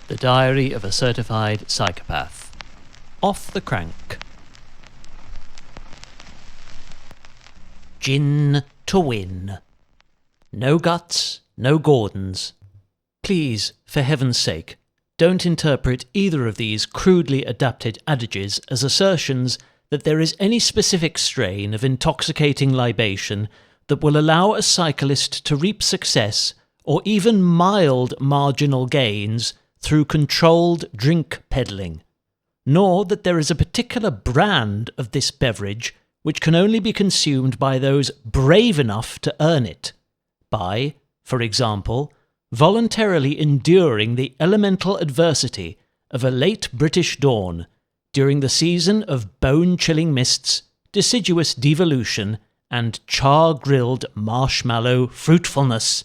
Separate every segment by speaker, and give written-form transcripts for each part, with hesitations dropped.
Speaker 1: The Diary of a Certified Psychopath. Off the crank. Gin to win. No guts, no Gordons. Please, for heaven's sake, don't interpret either of these crudely adapted adages as assertions that there is any specific strain of intoxicating libation that will allow a cyclist to reap success or even mild marginal gains through controlled drink peddling, nor that there is a particular brand of this beverage which can only be consumed by those brave enough to earn it, by, for example, voluntarily enduring the elemental adversity of a late British dawn during the season of bone-chilling mists, deciduous devolution, and char-grilled marshmallow fruitfulness.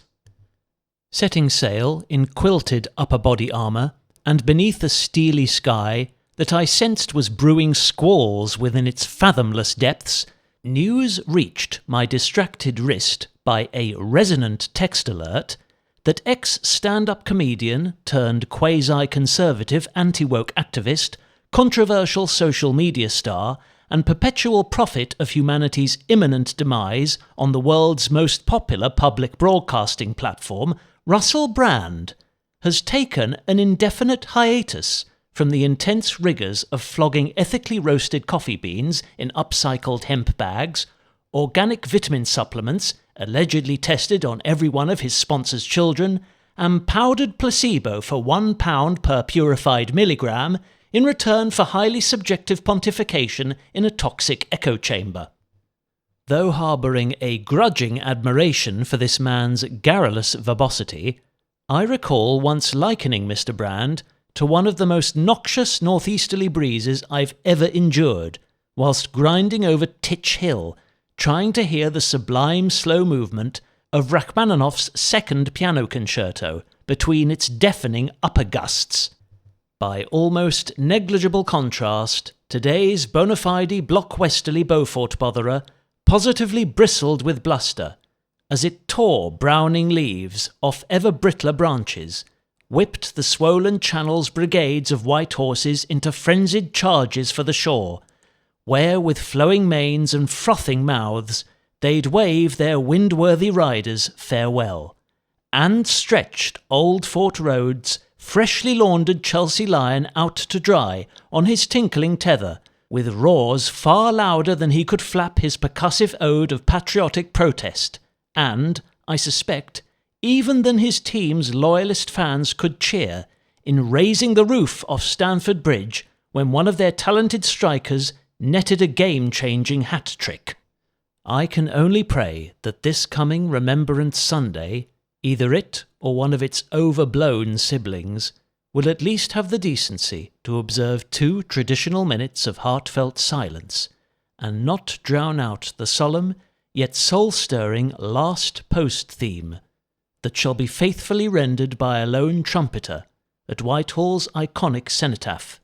Speaker 1: Setting sail in quilted upper-body armour, and beneath a steely sky that I sensed was brewing squalls within its fathomless depths, news reached my distracted wrist by a resonant text alert that ex-stand-up comedian turned quasi-conservative anti-woke activist, controversial social media star, and perpetual prophet of humanity's imminent demise on the world's most popular public broadcasting platform, Russell Brand, has taken an indefinite hiatus from the intense rigours of flogging ethically roasted coffee beans in upcycled hemp bags, organic vitamin supplements allegedly tested on every one of his sponsors' children, and powdered placebo for £1 per purified milligram in return for highly subjective pontification in a toxic echo chamber. Though harbouring a grudging admiration for this man's garrulous verbosity, I recall once likening Mr. Brand to one of the most noxious northeasterly breezes I've ever endured, whilst grinding over Titch Hill, trying to hear the sublime slow movement of Rachmaninoff's second piano concerto between its deafening upper gusts. By almost negligible contrast, today's bona fide blockwesterly Beaufort botherer positively bristled with bluster as it tore browning leaves off ever brittler branches, whipped the swollen channel's brigades of white horses into frenzied charges for the shore, where with flowing manes and frothing mouths they'd wave their wind-worthy riders farewell, and stretched Old Fort Road's freshly laundered Chelsea lion out to dry on his tinkling tether, with roars far louder than he could flap his percussive ode of patriotic protest, and, I suspect, even than his team's loyalist fans could cheer, in raising the roof off Stamford Bridge when one of their talented strikers netted a game-changing hat-trick. I can only pray that this coming Remembrance Sunday, either it or one of its overblown siblings will at least have the decency to observe 2 traditional minutes of heartfelt silence, and not drown out the solemn yet soul-stirring last post-theme that shall be faithfully rendered by a lone trumpeter at Whitehall's iconic cenotaph,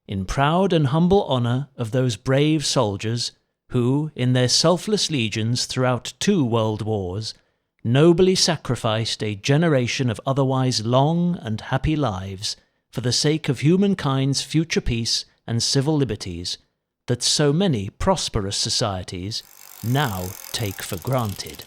Speaker 1: in proud and humble honour of those brave soldiers who, in their selfless legions throughout 2 world wars, nobly sacrificed a generation of otherwise long and happy lives for the sake of humankind's future peace and civil liberties that so many prosperous societies now take for granted.